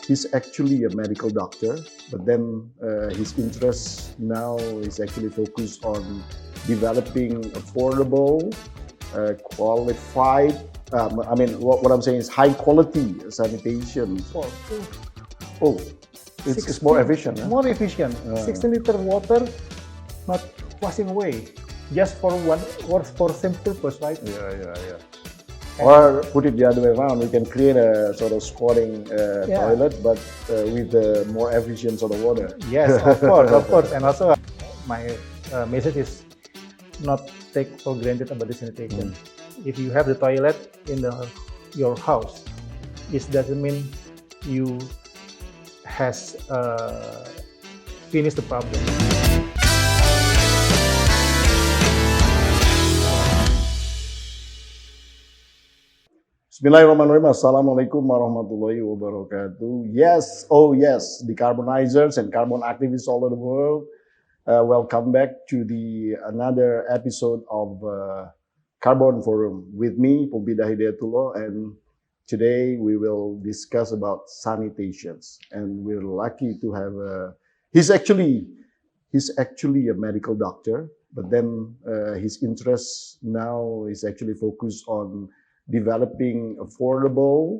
he's actually a medical doctor, but then his interest now is actually focused on developing affordable, qualified. What I'm saying is high quality sanitation. Oh, it's more efficient. Huh? More efficient. 60-liter water, not washing away, just for one or for same purpose, right? Yeah. Or put it the other way around, we can create a sort of squatting toilet, but with the more efficient sort of water. Yes, of course. And also, my message is not take for granted about the sanitation. If you have the toilet in your house, it doesn't mean you has finished the problem. Bismillahirrahmanirrahim. Assalamualaikum warahmatullahi wabarakatuh. Yes, decarbonizers and carbon activists all over the world. Welcome back to another episode of Carbon Forum with me, Poempida Hidayatulloh, and today we will discuss about sanitations. And we're lucky to have he's actually a medical doctor, but then his interest now is actually focused on developing affordable,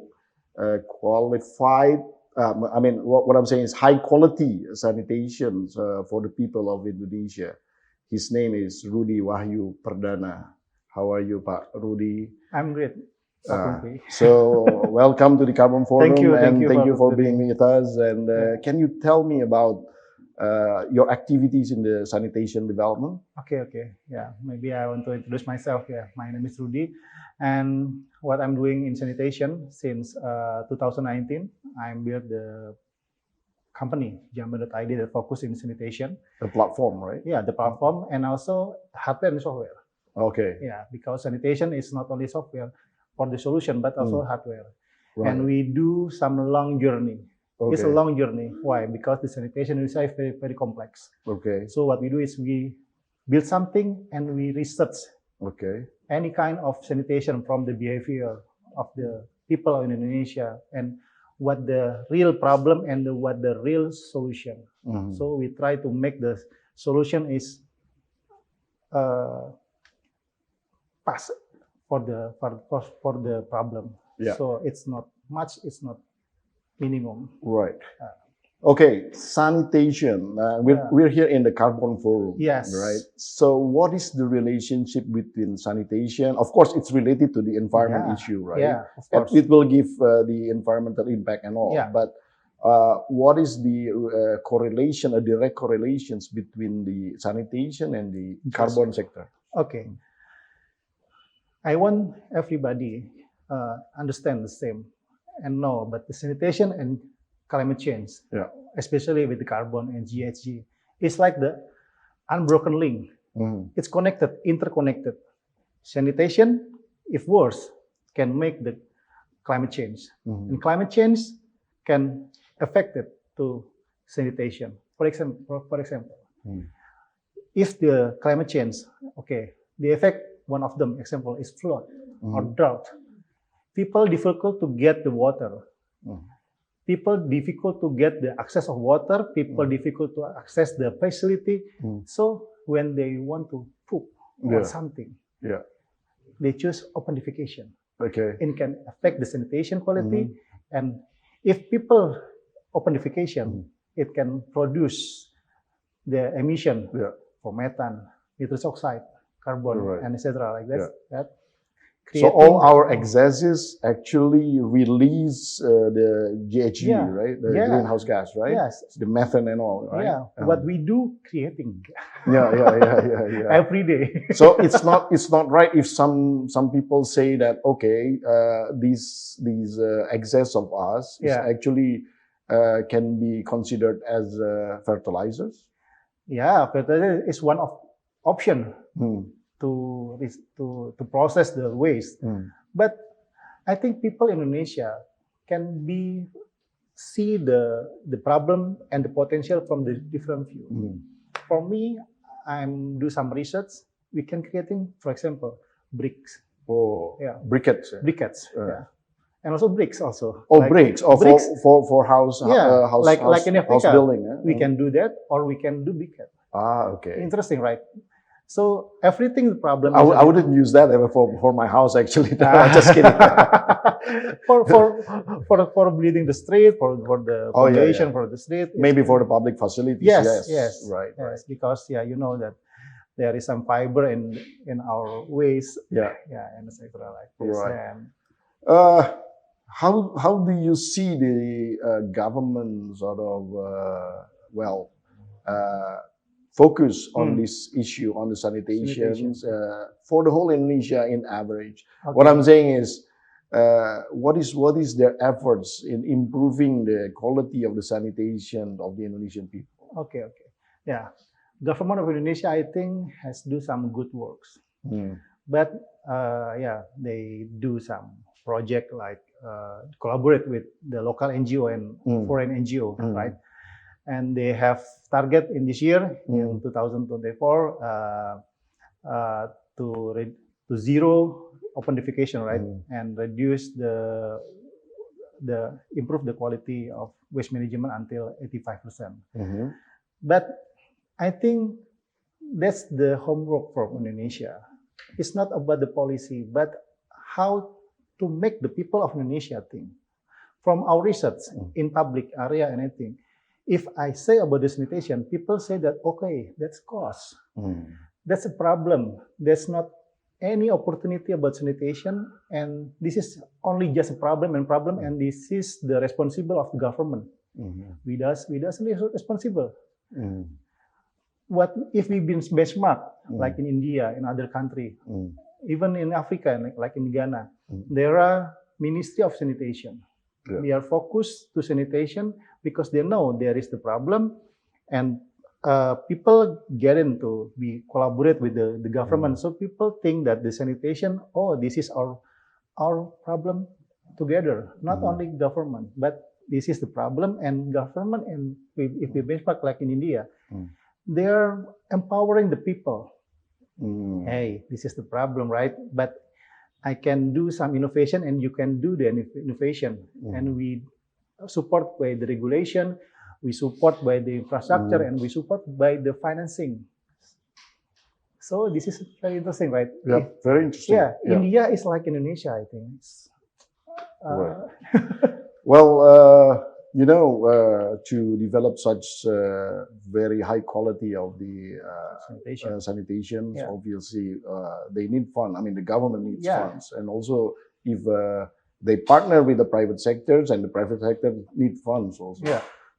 qualified, what I'm saying is high quality sanitation for the people of Indonesia. His name is Rudy Wahyu Perdana. How are you, Pak Rudy? I'm great. So welcome to the Carbon Forum. Thank you for being with us. And can you tell me about your activities in the sanitation development? Okay. Yeah, maybe I want to introduce myself. Yeah, my name is Rudy, and what I'm doing in sanitation since 2019, I'm built the company Jamban.id that focus in sanitation. The platform, right? Yeah, the platform, and also hardware and software. Okay. Yeah, because sanitation is not only software for the solution, but also hardware. Right. And we do some long journey. Okay. It's a long journey. Why? Because the sanitation is very, very complex. Okay. So what we do is we build something and we research any kind of sanitation from the behavior of the people in Indonesia and what the real problem and what the real solution. So we try to make the solution is pass for the problem. Yeah. So it's not much, it's not minimum. Right. Okay, sanitation. We're here in the Carbon Forum. Yes. Right. So what is the relationship between sanitation? Of course, it's related to the environment issue, right? Yeah, of course. It will give the environmental impact and all. Yeah. But what is the correlation, or direct correlations between the sanitation and the carbon sector? Okay. I want everybody understand the same and know about the sanitation and climate change, especially with the carbon and GHG. It's like the unbroken link. It's connected, interconnected. Sanitation, if worse, can make the climate change. And climate change can affect it to sanitation. For example, if the climate change, the effect, one of them, example, is flood or drought. People difficult to get the water. People difficult to get the access of water. People difficult to access the facility. So when they want to poop or something, they choose open defecation. Okay. It can affect the sanitation quality. And if people open defecation, it can produce the emission for methane, nitrous oxide, carbon, and etc. like that. That so all our excesses actually release the GHG, right? The greenhouse gas, right? Yes. The methane and all, right? Yeah. What we do, creating. Yeah. Every day. So it's not right if some people say that these excess of us is actually can be considered as fertilizers. Yeah, fertilizer is one of option. To process the waste, but I think people in Indonesia can see the problem and the potential from the different view. For me, I'm do some research. We can creating, for example, bricks. Briquettes. Briquettes. and also bricks also. Oh, bricks. Oh, bricks. For house. Yeah, like in house Africa, building. we can do that, or we can do briquette. Okay. Interesting, right? So everything the problem. I wouldn't use that ever for my house actually. No, just kidding. for bleeding the street, for the population, for the street. Maybe for the public facilities. Yes. Right. Because you know that there is some fiber in our waste. Yeah, and etc. like this. Right. And, how do you see the government sort of focus on this issue on the sanitation for the whole Indonesia in average? Okay. What I'm saying is, what is their efforts in improving the quality of the sanitation of the Indonesian people? Okay. Yeah, government of Indonesia, I think, has do some good works, but they do some project like collaborate with the local NGO and foreign NGO, right? And they have target in this year, in 2024, to zero open defecation, right? And reduce improve the quality of waste management until 85%. But I think that's the homework for Indonesia. It's not about the policy, but how to make the people of Indonesia think. From our research in public area and anything, if I say about the sanitation, people say that, okay, that's cost. That's a problem. There's not any opportunity about sanitation, and this is only just a problem, and this is the responsible of the government. We doesn't responsible. What if we been benchmark, like in India, in other country, even in Africa, like in Ghana, there are Ministry of Sanitation. They are focused to sanitation because they know there is the problem, and people get into be collaborate with the government. So people think that the sanitation, this is our problem together, not only government, but this is the problem, and government, and if we benchmark like in India, they are empowering the people. Hey, this is the problem, right? But I can do some innovation, and you can do the innovation. And we support by the regulation, we support by the infrastructure, and we support by the financing. So this is very interesting, right? Yeah, very interesting. India is like Indonesia, I think. Well, to develop such very high quality of the sanitation, obviously they need funds. I mean, the government needs funds, and also if they partner with the private sectors, and the private sector need funds also.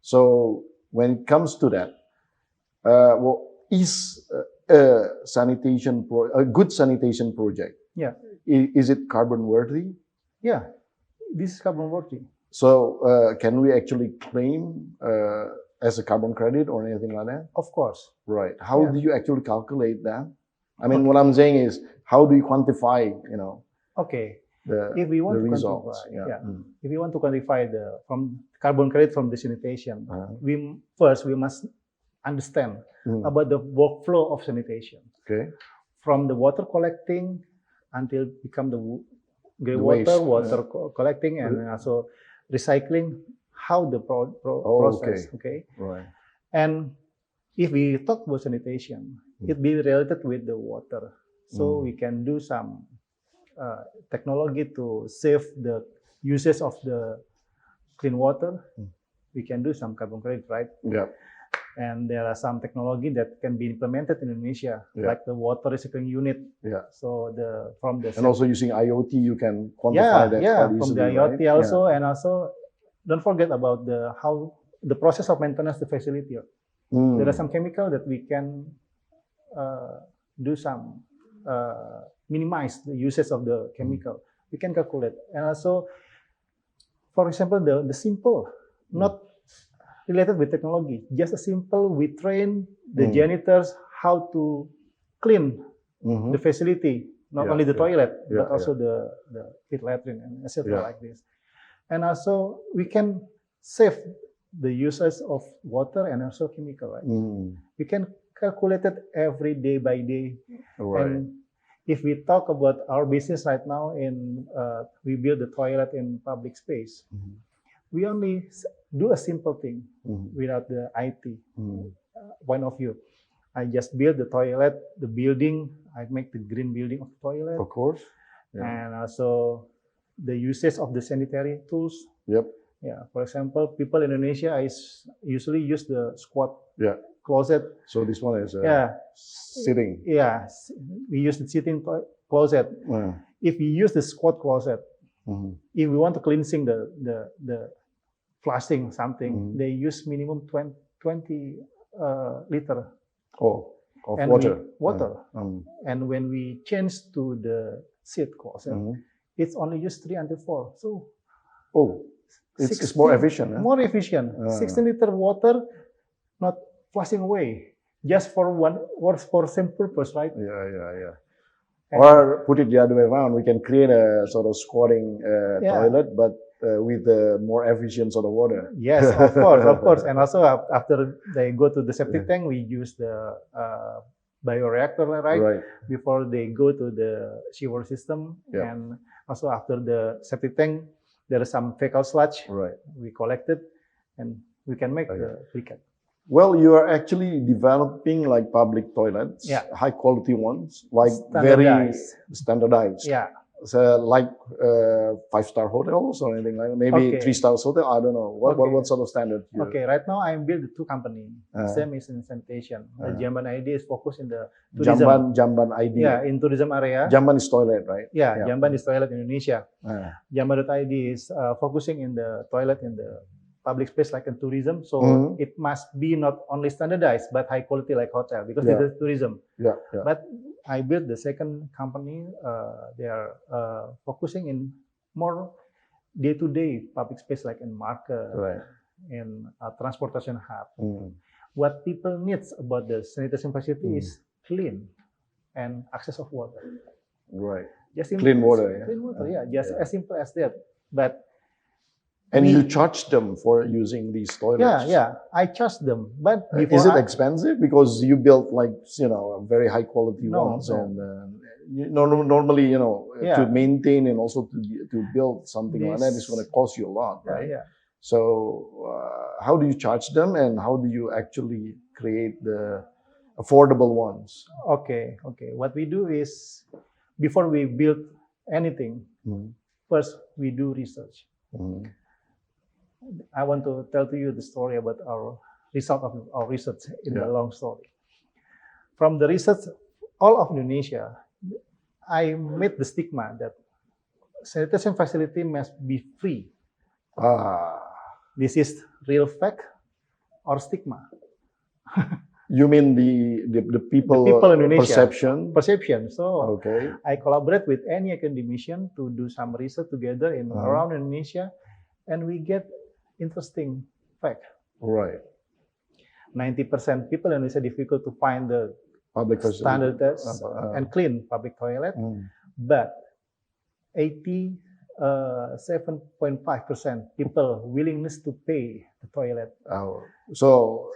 So when it comes to that, is a good sanitation project? Is it carbon worthy? Yeah, this is carbon worthy. So can we actually claim as a carbon credit or anything like that? Of course. Right. How do you actually calculate that? I mean, what I'm saying is, how do you quantify, if we want the to results? quantify, if we want to quantify from carbon credit from the sanitation, we must understand about the workflow of sanitation. Okay. From the water collecting until become the grey water collecting, and also recycling, how the process. Okay. Right. And if we talk about sanitation, it be related with the water. So we can do some technology to save the uses of the clean water. We can do some carbon credit, right? Yeah. And there are some technology that can be implemented in Indonesia, like the water recycling unit. So and also using IoT, you can quantify that quite easily, from the IoT right? also, and also don't forget about how the process of maintenance the facility. There are some chemical that we can do some minimize the uses of the chemical. We can calculate, and also, for example, the simple, not related with technology, just a simple, we train the janitors how to clean the facility, not only the toilet, but also the pit latrine and etc. like this. And also we can save the uses of water and also chemical, right? We can calculate it every day by day. And if we talk about our business right now, we build the toilet in public space. We only do a simple thing without the IT point of view. I just build the toilet, the building. I make the green building of the toilet. Of course. And also the usage of the sanitary tools. Yep. Yeah. For example, people in Indonesia usually use the squat closet. So this one is sitting. Yeah. We use the sitting closet. If we use the squat closet, if we want to cleansing the flushing something, they use minimum 20 liter. Of water. And when we change to the seat closet, it's only used 3 until 4. So, it's more efficient. More efficient. 16 liter water, not flushing away, just for same purpose, right? Yeah. Or put it the other way around, we can create a sort of squatting toilet, but with more efficient sort of water. Yes, of course. And also after they go to the septic tank, we use the bioreactor, right? Before they go to the sewer system. And also after the septic tank, there is some fecal sludge. We collect it and we can make the briquette. Well, you are actually developing like public toilets, high quality ones, like very standardized. Yeah. So like 5-star hotels or anything like that, maybe 3-star hotel. I don't know what sort of standard. Okay, right now I'm building 2 companies. Same is in sanitation. The Jamban ID is focused in the tourism. Jamban ID. Yeah, in tourism area. Jamban is toilet, right? Yeah, Jamban is toilet in Indonesia. Jamban.id is focusing in the toilet in the public space like in tourism. So it must be not only standardized but high quality like hotel because it is tourism. But I built the second company. They are focusing in more day-to-day public space like in market, in transportation hub. What people needs about the sanitation facility is clean and access of water. Just clean water. Clean water, just as simple as that. But you charge them for using these toilets? Yeah, I charge them. But is it expensive because you built like very high quality ones? And normally to maintain and also to build something like that is going to cost you a lot, right? So how do you charge them and how do you actually create the affordable ones? Okay. What we do is before we build anything, first we do research. I want to tell to you the story about our result of our research in the long story. From the research all of Indonesia, I made the stigma that sanitation facility must be free. This is real fact or stigma? You mean the people in Indonesia perception? So I collaborate with any academician to do some research together in around Indonesia, and we get interesting fact. 90% people in Indonesia difficult to find the public standard and clean public toilet, but 87.5% people willingness to pay the toilet. So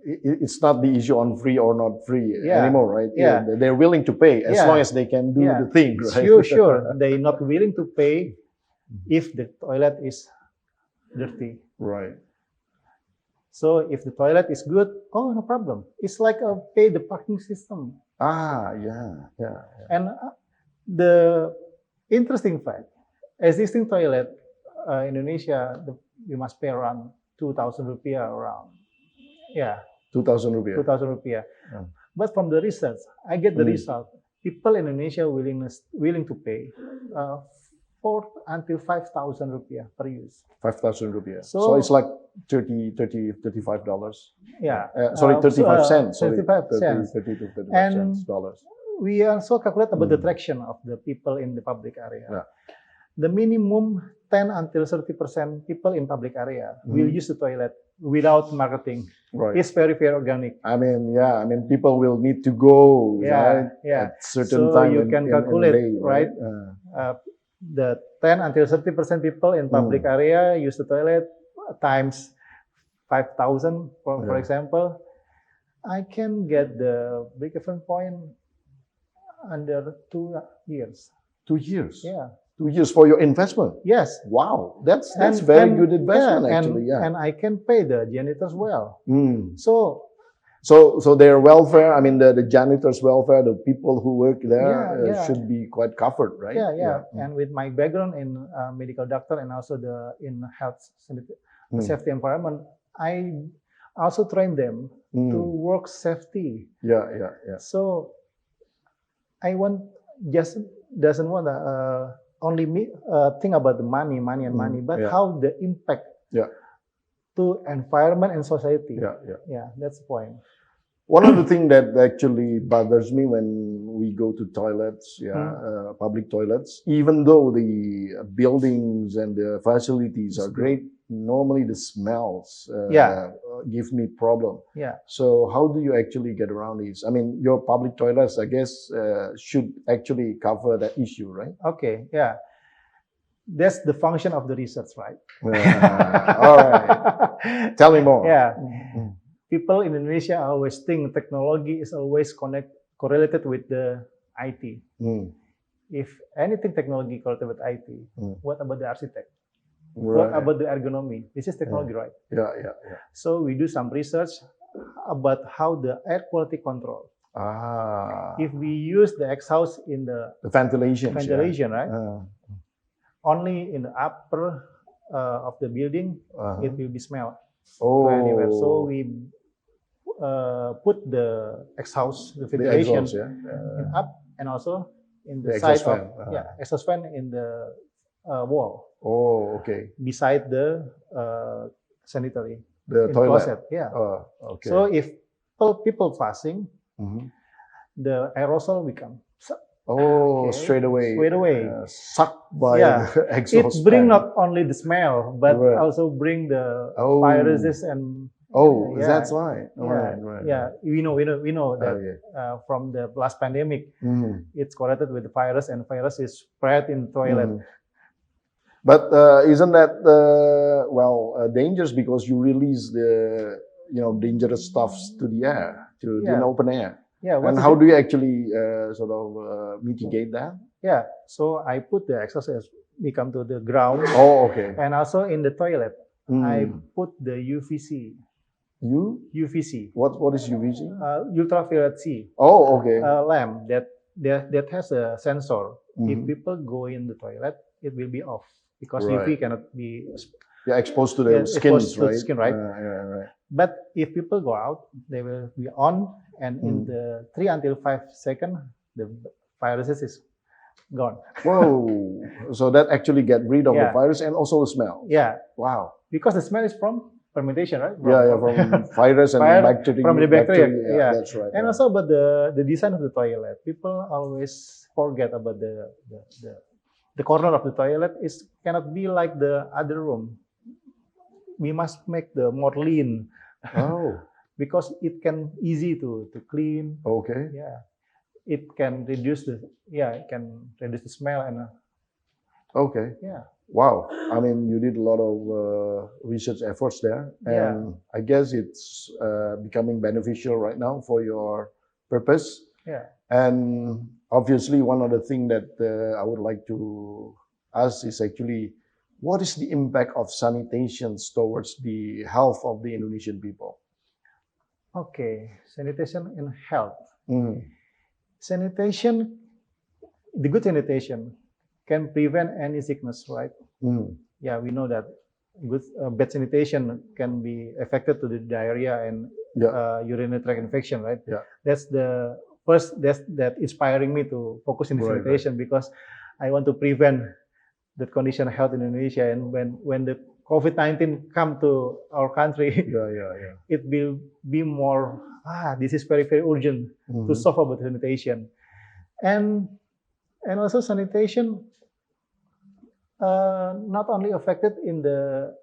it's not the issue on free or not free anymore, right? They're willing to pay as long as they can do the thing, right? Sure. They're not willing to pay if the toilet is dirty. So if the toilet is good, no problem. It's like a pay the parking system. And the interesting fact, existing toilet in Indonesia, you must pay around 2,000 rupiah around. 2,000 rupiah. 2,000 rupiah. But from the research, I get the result. People in Indonesia willing to pay 4 until 5,000 rupiah per use. 5,000 rupiah. So it's like $35. Sorry, 35 cents. 35 cents. 30 to 35 and cents dollars. We also calculate about the traction of the people in the public area. The minimum 10 until 30% people in public area will use the toilet without marketing. It's very organic. I mean, people will need to go at certain time. So you can calculate, right? The 10 until 30% people in public area use the toilet times 5,000, for example. I can get the break-even point under 2 years. 2 years. Yeah. 2 years for your investment. Yes. Wow, that's very good investment yeah, actually. Yeah. And I can pay the janitors well. Mm. So So their welfare, I mean the janitors' welfare, the people who work there Yeah. should be quite covered, right? yeah. And with my background in medical doctor and also in health safety environment, I also train them to work safety. Yeah. So I doesn't want to only think about the money, but how the impact to environment and society. Yeah, that's the point. One of the things that actually bothers me when we go to toilets, public toilets, even though the buildings and the facilities are great, normally the smells give me problem. Yeah. So how do you actually get around this? I mean, your public toilets, I guess, should actually cover that issue, right? Okay. Yeah. That's the function of the research, right? All right. Tell me more. Yeah. People in Indonesia always think technology is always correlated with the IT. If anything technology correlated with IT, what about the architect? Right. What about the ergonomy? This is technology, right? Yeah. So we do some research about how the air quality control. If we use the exhaust in the ventilation, right? Only in the upper of the building, it will be smelled. Anywhere. So we put the exhaust, the ventilation up, and also in the side of exhaust fan in the wall. Oh, okay. Beside the sanitary, the toilet. Closet. Yeah. Okay. So if people passing, the aerosol will come. Straight away. Sucked by the exhaust. It bring not only the smell, but also bring the viruses and. That's why. Right. Yeah, we know that from the last pandemic, it's correlated with the virus, and virus is spread in toilet. But isn't that dangerous because you release the dangerous stuffs to the air, to the open air? Yeah. And how do you actually mitigate that? Yeah. So I put the exhaust as we come to the ground. Oh, okay. And also in the toilet, I put the UVC. UVC. What is UVC? Ultraviolet C. Oh, okay. Lamp that has a sensor. If people go in the toilet, it will be off because UV cannot be exposed to the skin, right? Right. But if people go out, they will be on, and in the 3 until 5 seconds, the viruses is gone. Whoa! So that actually get rid of the virus and also the smell. Yeah. Wow. Because the smell is from fermentation, right? From virus and bacteria. From the bacteria. Yeah, that's right. And also about the design of the toilet. People always forget about the corner of the toilet cannot be like the other room. We must make the more lean. Because it can easy to clean. Okay. Yeah. It can reduce the smell and. Okay. Yeah. Wow. I mean, you did a lot of research efforts there, and I guess it's becoming beneficial right now for your purpose. Yeah. And obviously, one of the things that I would like to ask is actually, what is the impact of sanitation towards the health of the Indonesian people? Okay, sanitation and health. Sanitation, the good sanitation can prevent any sickness, right? Yeah, we know that bad sanitation can be affected to the diarrhea and urinary tract infection, right? Yeah. That's the first that inspiring me to focus in sanitation because I want to prevent that condition of health in Indonesia. And when the COVID-19 come to our country, it will be more. This is very very urgent to solve about sanitation, and also sanitation. Not only affected in the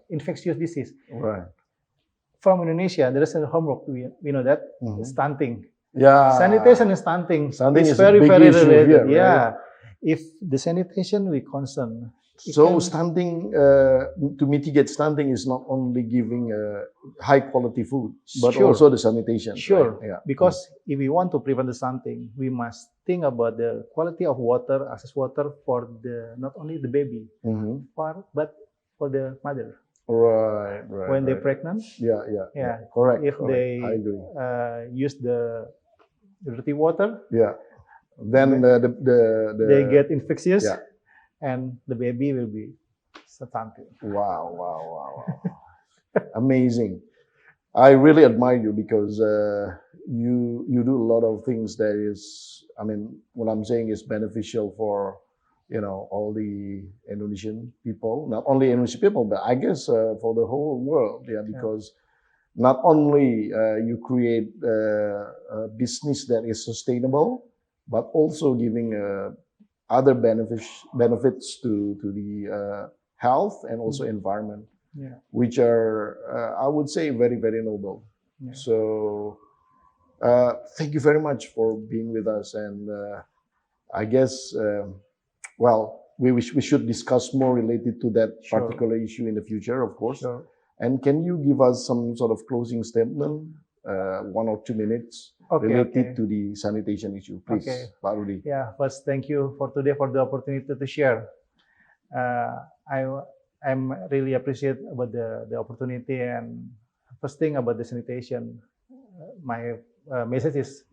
infectious disease. Right. From Indonesia, there is a homework. We know that stunting. Yeah. Sanitation and stunting. Stunting is very a big very issue related. Here, right? If the sanitation we concern, so stunting, to mitigate stunting is not only giving high quality food, but Sure. also the sanitation. Sure, right? Yeah. because if we want to prevent the stunting, we must think about the quality of water, access water for the not only the baby, Mhm. but for the mother Right. when they're pregnant. Yeah. Correct. If correct. they I agree. use the dirty water, Yeah. Then they get infectious, Yeah. and the baby will be stunting. Wow. Amazing. I really admire you because you do a lot of things that is, I mean, what I'm saying is beneficial for, all the Indonesian people, not only Indonesian people, but I guess for the whole world. Yeah, because not only you create a business that is sustainable, but also giving other benefits to the health and also environment, which are I would say very noble. Yeah. So thank you very much for being with us, and I guess well, we should discuss more related to that Sure. particular issue in the future, of course. Sure. And can you give us some sort of closing statement, 1 or 2 minutes, related to the sanitation issue, please, Pak Rudy? Yeah, first, thank you for today for the opportunity to share. I'm really appreciate about the opportunity, and first thing about the sanitation, my message is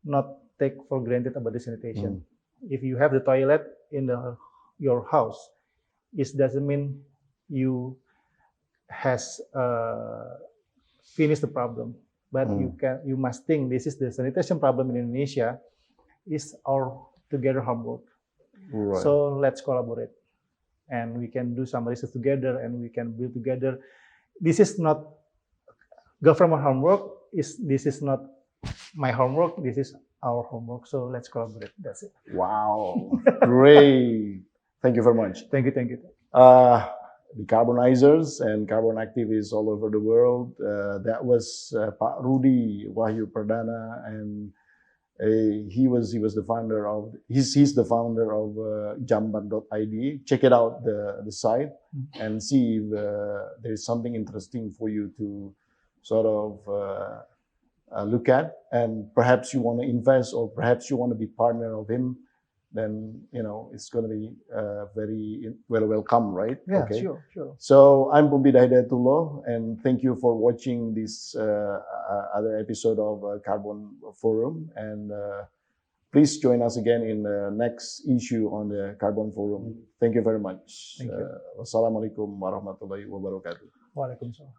not take for granted about the sanitation. If you have the toilet in your house, it doesn't mean you has finished the problem, but you must think this is the sanitation problem in Indonesia is our together homework. Right. So let's collaborate, and we can do some research together, and we can build together. This is not government homework. This is not my homework. This is our homework. So let's collaborate. That's it. Wow. Great. Thank you very much. Thank you. Decarbonizers and carbon activists all over the world. That was Pak Rudy Wahyu Perdana, and he was the founder of he's the founder of jamban.id. Check it out, the site, and see if there is something interesting for you to sort of look at, and perhaps you want to invest, or perhaps you want to be partner of him. Then it's going to be very well welcome, right? Yeah, okay. Sure. So I'm Poempida Hidayatulloh, and thank you for watching this other episode of Carbon Forum, and please join us again in the next issue on the Carbon Forum. Thank you very much. Thank you. Wassalamualaikum warahmatullahi wabarakatuh. Waalaikumsalam.